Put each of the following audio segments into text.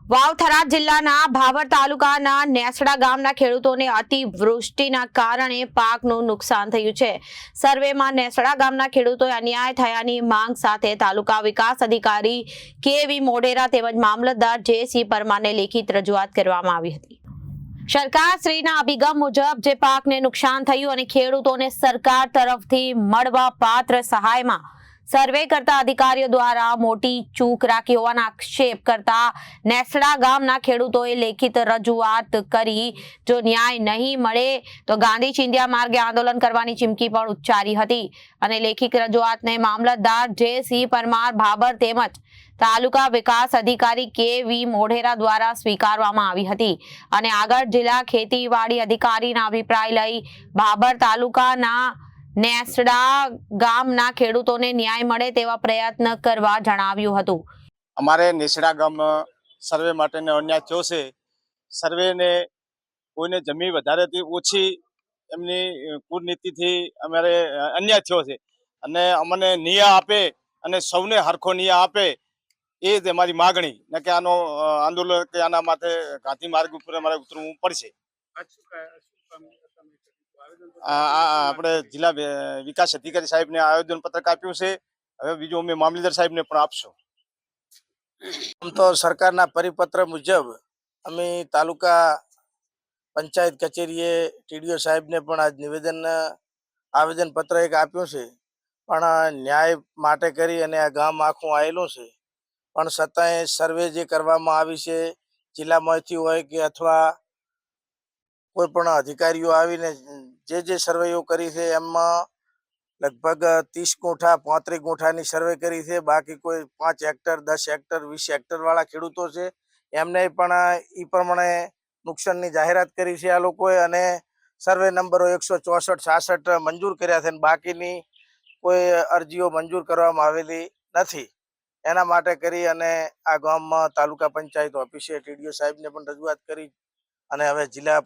વાવથરા જિલ્લાના ભાભર તાલુકાના નેસડા ગામના ખેડૂતોને અતિવૃષ્ટિના કારણે પાકનું નુકસાન થયું છે। સર્વેમાં નેસડા ગામના ખેડૂતોએ અન્યાય થયાની માંગ સાથે તાલુકા વિકાસ અધિકારી કેવી મોઢેરા તેમજ મામલતદાર જે.સી. પરમારને લેખિત રજૂઆત કરવામાં આવી હતી। સરકારશ્રીના અભિગમ મુજબ જે પાકને નુકસાન થયું અને ખેડૂતોને સરકાર તરફથી મળવાપાત્ર સહાયમાં સર્વે કરતા અધિકારીઓ દ્વારા મોટી ચૂક રાખી હોવાના આક્ષેપ કરતા નેસડા ગામના ખેડૂતોએ લેખિત રજૂઆત કરી જો ન્યાય નહીં મળે તો ગાંધી ચિંધ્યા માર્ગે આંદોલન કરવાની ચીમકી પણ ઉચ્ચારી હતી અને લેખિત રજૂઆતને મામલતદાર જે.સી. પરમાર ભાભર તેમજ તાલુકા વિકાસ અધિકારી કેવી મોઢેરા દ્વારા સ્વીકારવામાં આવી હતી અને આગળ જિલ્લા ખેતીવાડી અધિકારીના અભિપ્રાય લઈ ભાભર તાલુકાના નેસડા ગામના ખેડૂતોને ન્યાય મળે તેવા પ્રયત્ન કરવા જણાવ્યું હતું। અમારે નેસડા ગામ સર્વે માટેનો અન્યાય થયો છે। સર્વેને કોઈને જમીન વધારેથી ઓછી એમની કુટનીતિથી અમારે અન્યાય થયો છે અને અમને ન્યાય આપે અને સૌને હરખો ન્યાય આપે એ જ અમારી માગણી ને કે આનો આંદોલન કે આના માટે ગાંધી માર્ગ ઉપર અમારે ઉતરવું પડશે। આપણે જિલ્લા વિકાસ અધિકારી સાહેબને આવેદન પત્રક આપ્યું છે। હવે બીજું અમે મામલતદાર સાહેબને પણ આપશું। આમ તો સરકારના પરિપત્ર મુજબ અમે તાલુકા પંચાયત કચેરીએ ટીડીઓ સાહેબને પણ આજ આવેદન પત્ર એક આપ્યું છે, પણ ન્યાય માટે કરી અને આ ગામ આખું આવેલું છે, પણ છતાંય સર્વે જે કરવામાં આવી છે જિલ્લામાંથી હોય કે અથવા કોઈ પણ અધિકારીઓ આવીને જે સર્વેઓ કરી છે એમાં લગભગ 30 ગુંઠા 35 ગુંઠાની સર્વે કરી છે। બાકી કોઈ 5 હેક્ટર 10 હેક્ટર 20 હેક્ટર વાળા ખેડૂતો છે એમને પણ એ પ્રમાણે નુકસાનની જાહેરાત કરી છે આ લોકોએ અને સર્વે નંબરો 164 66 મંજૂર કર્યા છે અને બાકીની કોઈ અરજીઓ મંજૂર કરવામાં આવેલી નથી। એના માટે કરી અને આ ગામમાં તાલુકા પંચાયત ઓફિસે ટીડીઓ સાહેબને પણ રજૂઆત કરી અને હવે જિલ્લા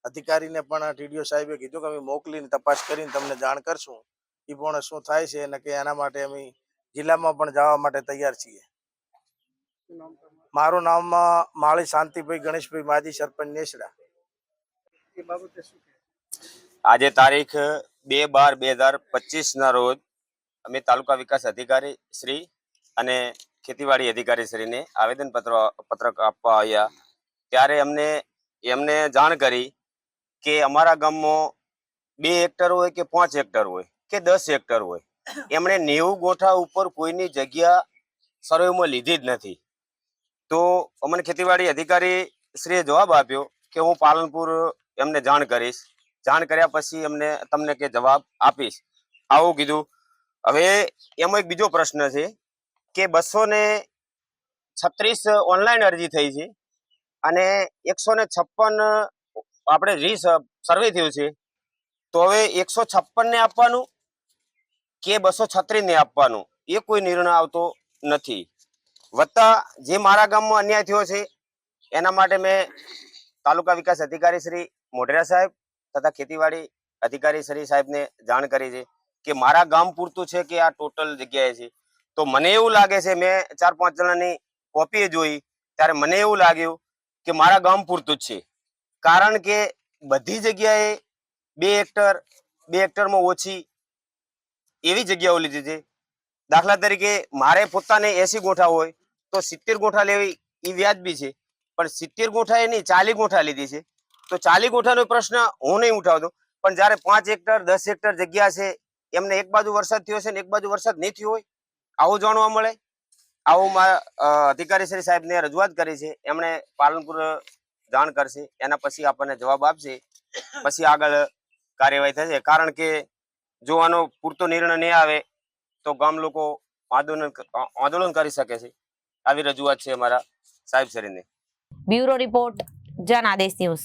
અધિકારીને પણ ટીડીઓ સાહેબે કીધું કે અમે મોકલીને તપાસ કરીને તમને જાણ કરશું એ પણ શું થાય છે અને કે એના માટે અમે જિલ્લામાં પણ જવા માટે તૈયાર છીએ। મારું નામ માળી શાંતિભાઈ ગણેશભાઈ માજી, સરપંચ નેસડા। આજે તારીખ 2/12/2025 ના રોજ અમે તાલુકા વિકાસ અધિકારી શ્રી અને ખેતીવાડી અધિકારી શ્રીને આવેદન પત્રક આપવા આવ્યા ત્યારે એમને જાણ કરી કે અમારા ગામમાં 2 હેક્ટર હોય કે 5 હેક્ટર હોય કે 10 હેક્ટર હોય, એમણે 90 ગોઠા ઉપર કોઈની જગ્યા સર્વેમાં લીધી જ નથી। તો અમને ખેતીવાડી અધિકારી શ્રીએ જવાબ આપ્યો કે હું પાલનપુર એમને જાણ કરીશ, જાણ કર્યા પછી તમને કે જવાબ આપીશ આવું કીધું। હવે એમાં એક બીજો પ્રશ્ન છે કે 236 ઓનલાઈન અરજી થઈ છે અને 156 આપણે સર્વે થયું છે, તો હવે 156 ને આપવાનું કે 236 ને આપવાનું એ કોઈ નિર્ણય આવતો નથી। વત્તા જે મારા ગામમાં અન્યાય થયો છે એના માટે મેં તાલુકા વિકાસ અધિકારી શ્રી મોઢેરા સાહેબ તથા ખેતીવાડી અધિકારી શ્રી સાહેબને જાણ કરી છે કે મારા ગામ પૂરતું છે કે આ ટોટલ જગ્યાએ છે। તો મને એવું લાગે છે, મેં 4-5 જણાની કોપી જોઈ ત્યારે મને એવું લાગ્યું કે મારા ગામ પૂરતું જ છે, કારણ કે બધી જગ્યાએ 2 હેક્ટરમાં ઓછી એવી જગ્યાઓ લીધી છે। દાખલા તરીકે મારે પોતાને 80 ગોઠા હોય તો 70 ગોઠા લેવી એ વ્યાજબી છે, પણ 70 ગોઠા એ નહીં 40 ગોઠા લીધી છે, તો 40 ગોઠાનો પ્રશ્ન હું નહીં ઉઠાવતો, પણ જ્યારે 5 હેક્ટર 10 હેક્ટર જગ્યા છે એમને એક બાજુ વરસાદ થયો છે ને એક બાજુ વરસાદ નહીં થયો હોય આવું જાણવા મળે। આવું મારા અધિકારી શ્રી સાહેબને રજૂઆત કરી છે, એમણે પાલનપુર જાણ કરશે, એના પછી આપણને જવાબ આપશે, પછી આગળ કાર્યવાહી થશે। કારણ કે જો આનો પૂરતો નિર્ણય નહીં આવે તો ગામ લોકો આંદોલન કરી શકે છે। આવી રજૂઆત છે અમારા સાહેબ શ્રીને। Bureau report, Janadesh news.